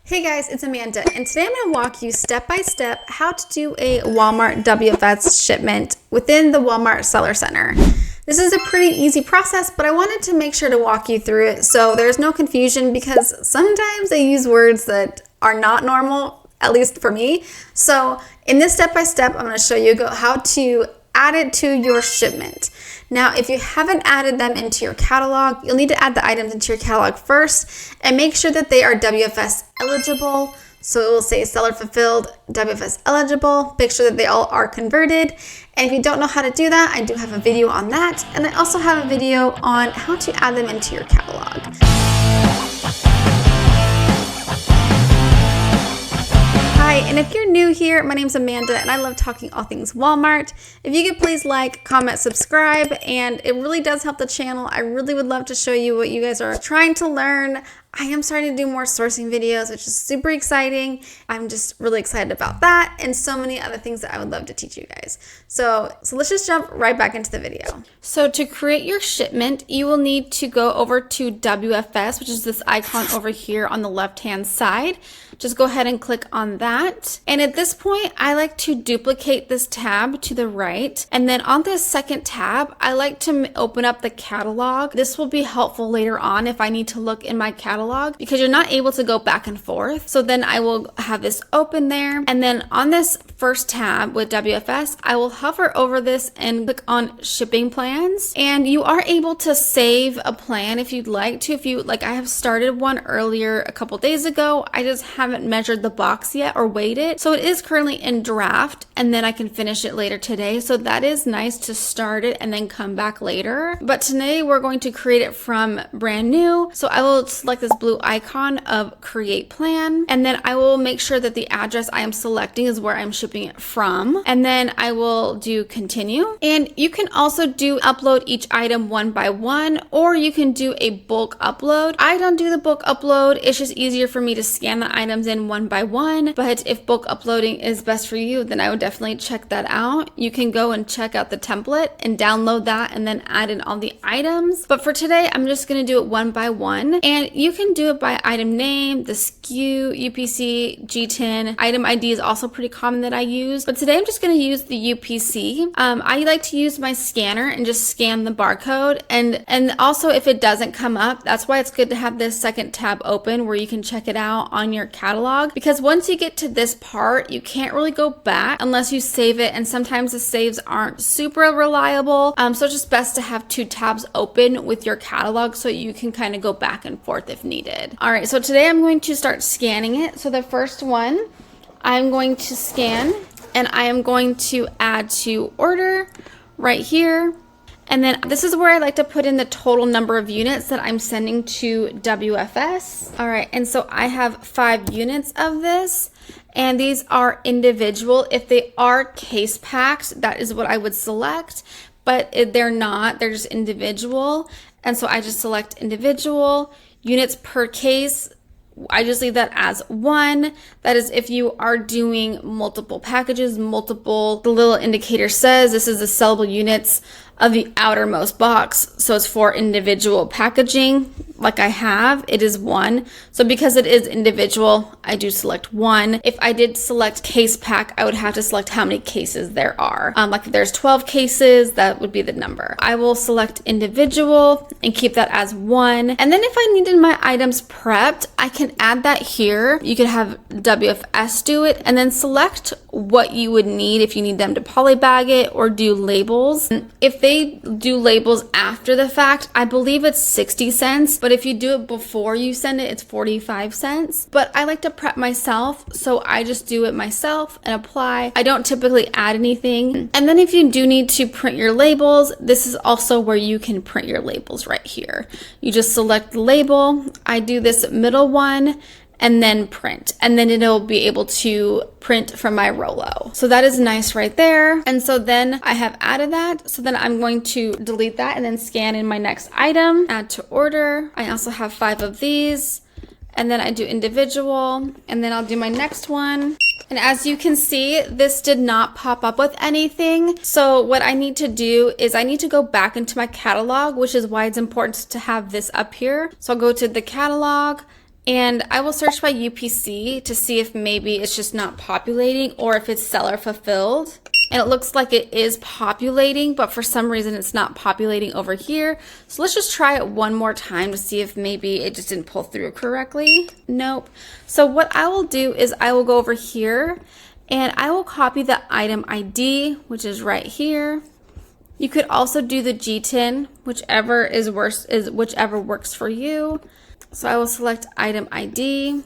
Hey guys, it's Amanda, and today I'm going to walk you step by step how to do a Walmart WFS shipment within the Walmart Seller Center. This is a pretty easy process, but I wanted to make sure to walk you through it so there's no confusion because sometimes I use words that are not normal, at least for me. So in this step by step, I'm going to show you how to add it to your shipment. Now, if you haven't added them into your catalog, you'll need to add the items into your catalog first and make sure that they are WFS eligible. So it will say seller fulfilled, WFS eligible. Make sure that they all are converted. And if you don't know how to do that, I do have a video on that. And I also have a video on how to add them into your catalog. Hi, and if you're new here, my name's Amanda and I love talking all things Walmart. If you could please like, comment, subscribe, and it really does help the channel. I really would love to show you what you guys are trying to learn. I am starting to do more sourcing videos, which is super exciting. I'm just really excited about that and so many other things that I would love to teach you guys. So let's just jump right back into the video. So to create your shipment, you will need to go over to WFS, which is this icon over here on the left-hand side. Just go ahead and click on that. And at this point, I like to duplicate this tab to the right. And then on this second tab, I like to open up the catalog. This will be helpful later on if I need to look in my catalog because you're not able to go back and forth. So then I will have this open there. And then on this first tab with WFS, I will hover over this and click on shipping plans. And you are able to save a plan if you'd like to. If you like, I have started one earlier a couple days ago. I just haven't measured the box yet or weighed it. So it is currently in draft and then I can finish it later today. So that is nice to start it and then come back later. But today we're going to create it from brand new. So I will select this blue icon of create plan. And then I will make sure that the address I am selecting is where I'm shipping it from. And then I will do continue. And you can also do upload each item one by one, or you can do a bulk upload. I don't do the bulk upload. It's just easier for me to scan the items in one by one. But if bulk uploading is best for you, then I would definitely check that out. You can go and check out the template and download that and then add in all the items. But for today, I'm just going to do it one by one. And you can do it by item name, the SKU, UPC, GTIN. Item ID is also pretty common that I use. But today I'm just going to use the UPC. I like to use my scanner and just scan the barcode. And also if it doesn't come up, that's why it's good to have this second tab open where you can check it out on your catalog. Because once you get to this part, you can't really go back unless you save it. And sometimes the saves aren't super reliable. So it's just best to have two tabs open with your catalog so you can kind of go back and forth if needed. All right, so today I'm going to start scanning it. So the first one I'm going to scan and I am going to add to order right here. And then this is where I like to put in the total number of units that I'm sending to WFS. All right, and so I have 5 units of this. And these are individual. If they are case packed, that is what I would select. But if they're not, they're just individual. And so I just select individual. Units per case, I just leave that as 1. That is if you are doing multiple packages, the little indicator says this is the sellable units of the outermost box. So it's for individual packaging. Like I have, it is 1. So because it is individual, I do select 1. If I did select case pack, I would have to select how many cases there are. Like if there's 12 cases, that would be the number. I will select individual and keep that as 1. And then if I needed my items prepped, I can add that here. You could have WFS do it and then select what you would need if you need them to polybag it or do labels. If they do labels after the fact, I believe it's 60 cents. But if you do it before you send it, it's 45 cents. But I like to prep myself, so I just do it myself and apply. I don't typically add anything. And then if you do need to print your labels, this is also where you can print your labels right here. You just select the label. I do this middle one and then print, and then it'll be able to print from my Rollo. So that is nice right there. And so then I have added that. So then I'm going to delete that and then scan in my next item, add to order. I also have 5 of these, and then I do individual, and then I'll do my next one. And as you can see, this did not pop up with anything. So what I need to do is I need to go back into my catalog, which is why it's important to have this up here. So I'll go to the catalog, And I will search by UPC to see if maybe it's just not populating or if it's seller fulfilled. And it looks like it is populating, but for some reason it's not populating over here. So let's just try it one more time to see if maybe it just didn't pull through correctly. Nope. So what I will do is I will go over here and I will copy the item ID, which is right here. You could also do the GTIN, whichever works for you. So I will select item ID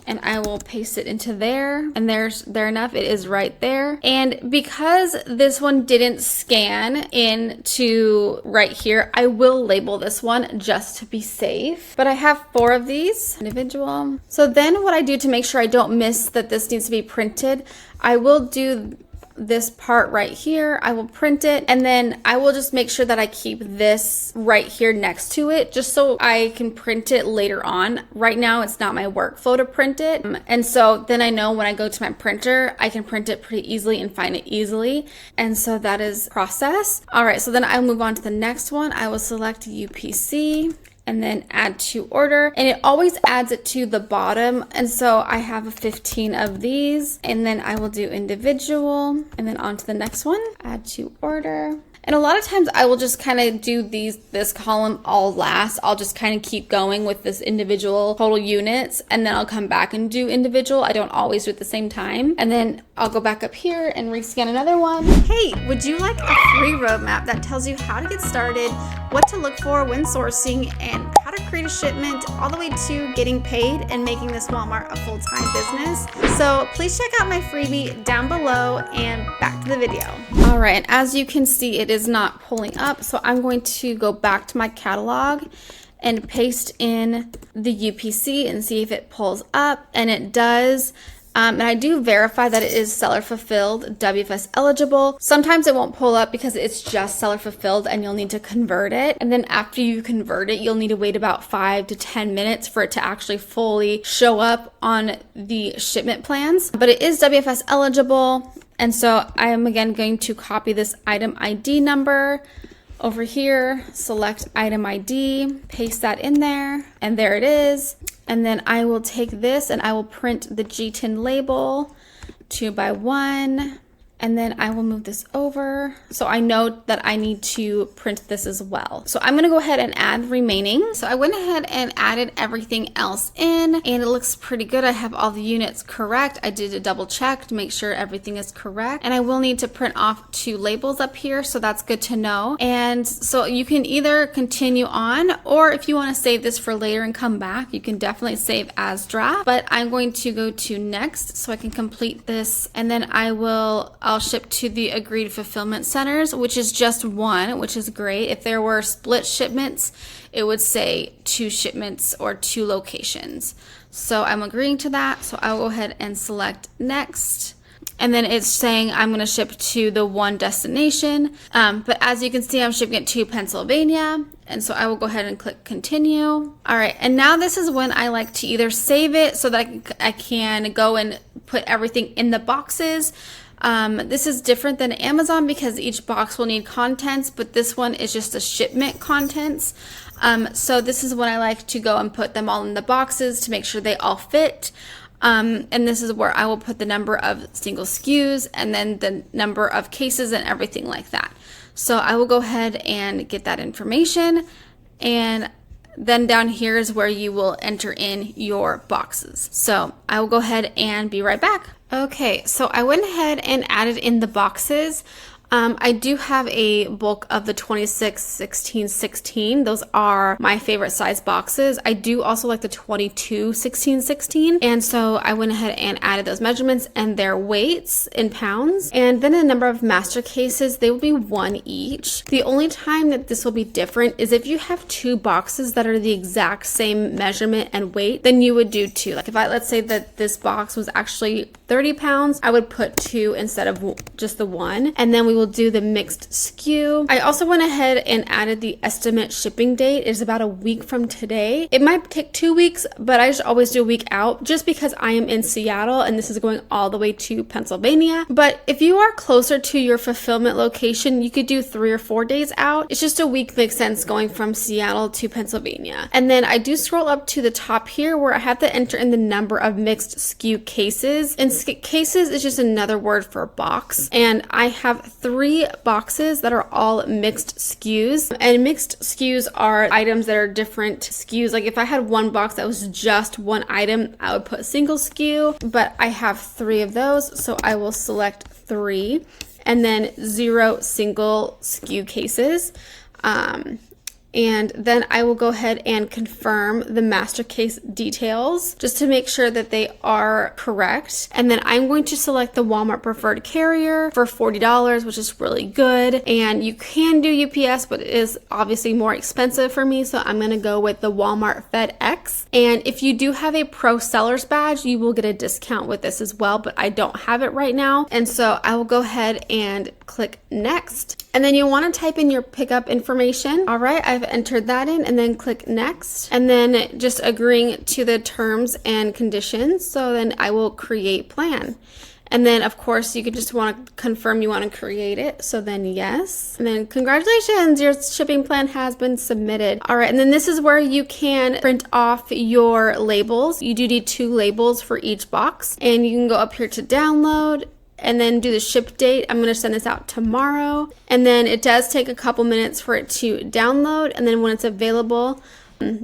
and I will paste it into there, and there enough, it is right there. And because this one didn't scan into right here, I will label this one just to be safe. But I have 4 of these individual. So then what I do to make sure I don't miss that this needs to be printed, I will do this part right here. I will print it, and then I will just make sure that I keep this right here next to it just so I can print it later on. Right now it's not my workflow to print it, and so then I know when I go to my printer I can print it pretty easily and find it easily, and so that is process. All right, so then I'll move on to the next one. I will select UPC and then add to order, and it always adds it to the bottom, and so I have 15 of these, and then I will do individual and then on to the next one, add to order. And a lot of times I will just kind of do this column all last. I'll just kind of keep going with this individual total units, and then I'll come back and do individual. I don't always do it at the same time. And then I'll go back up here and rescan another one. Hey, would you like a free roadmap that tells you how to get started, what to look for when sourcing, and how to create a shipment all the way to getting paid and making this Walmart a full-time business? So please check out my freebie down below, and back to the video. All right, and as you can see, it is not pulling up, so I'm going to go back to my catalog and paste in the UPC and see if it pulls up, and it does. And I do verify that it is seller fulfilled, WFS eligible. Sometimes it won't pull up because it's just seller fulfilled and you'll need to convert it. And then after you convert it, you'll need to wait about 5 to 10 minutes for it to actually fully show up on the shipment plans. But it is WFS eligible. And so I am again going to copy this item ID number over here, select item ID, paste that in there, and there it is. And then I will take this and I will print the GTIN label 2 by 1. And then I will move this over. So I know that I need to print this as well. So I'm gonna go ahead and add remaining. So I went ahead and added everything else in, and it looks pretty good. I have all the units correct. I did a double check to make sure everything is correct. And I will need to print off 2 labels up here, so that's good to know. And so you can either continue on, or if you wanna save this for later and come back, you can definitely save as draft. But I'm going to go to next so I can complete this, and then I'll ship to the agreed fulfillment centers, which is just 1, which is great. If there were split shipments, it would say 2 shipments or 2 locations. So I'm agreeing to that. So I'll go ahead and select next. And then it's saying I'm going to ship to the 1 destination. But as you can see, I'm shipping it to Pennsylvania. And so I will go ahead and click continue. All right. And now this is when I like to either save it so that I can go and put everything in the boxes. This is different than Amazon because each box will need contents, but this one is just a shipment contents. So this is when I like to go and put them all in the boxes to make sure they all fit. And this is where I will put the number of single SKUs and then the number of cases and everything like that. So I will go ahead and get that information, and then down here is where you will enter in your boxes. So I will go ahead and be right back. Okay, so I went ahead and added in the boxes. I do have a bulk of the 26, 16, 16. Those are my favorite size boxes. I do also like the 22, 16, 16. And so I went ahead and added those measurements and their weights in pounds. And then the number of master cases, they will be 1 each. The only time that this will be different is if you have 2 boxes that are the exact same measurement and weight, then you would do 2. Like if let's say that this box was actually 30 pounds, I would put 2 instead of just the 1. And then we will will do the mixed SKU. I also went ahead and added the estimate shipping date. It is about a week from today. It might take 2 weeks, but I just always do a week out just because I am in Seattle and this is going all the way to Pennsylvania. But if you are closer to your fulfillment location, you could do 3 or 4 days out. It's just a week makes sense going from Seattle to Pennsylvania. And then I do scroll up to the top here where I have to enter in the number of mixed SKU cases. And cases is just another word for box. And I have 3 boxes that are all mixed SKUs. And mixed SKUs are items that are different SKUs. Like if I had one box that was just one item, I would put a single SKU, but I have 3 of those. So I will select 3 and then 0 single SKU cases. And then I will go ahead and confirm the master case details just to make sure that they are correct. And then I'm going to select the Walmart preferred carrier for $40, which is really good. And you can do UPS, but it is obviously more expensive for me. So I'm going to go with the Walmart FedEx. And if you do have a pro sellers badge, you will get a discount with this as well, but I don't have it right now. And so I will go ahead and click next. And then you'll want to type in your pickup information. All right, I've entered that in, and then click next. And then just agreeing to the terms and conditions. So then I will create plan. And then of course you could just want to confirm you want to create it. So then yes. And then congratulations, your shipping plan has been submitted. All right, and then this is where you can print off your labels. You do need 2 labels for each box. And you can go up here to download and then do the ship date. I'm going to send this out tomorrow. And then it does take a couple minutes for it to download. And then when it's available,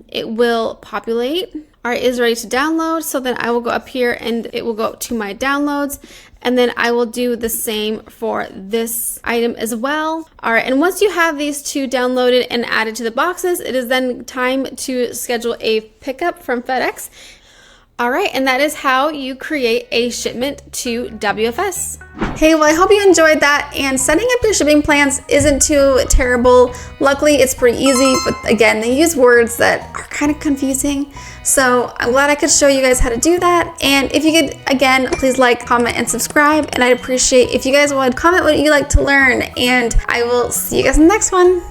it will populate. All right, it is ready to download. So then I will go up here and it will go to my downloads. And then I will do the same for this item as well. All right, and once you have these 2 downloaded and added to the boxes, it is then time to schedule a pickup from FedEx. All right, and that is how you create a shipment to WFS. Hey, well, I hope you enjoyed that, and setting up your shipping plans isn't too terrible. Luckily, it's pretty easy, but again, they use words that are kind of confusing. So I'm glad I could show you guys how to do that. And if you could, again, please like, comment, and subscribe. And I'd appreciate if you guys would comment what you'd like to learn, and I will see you guys in the next one.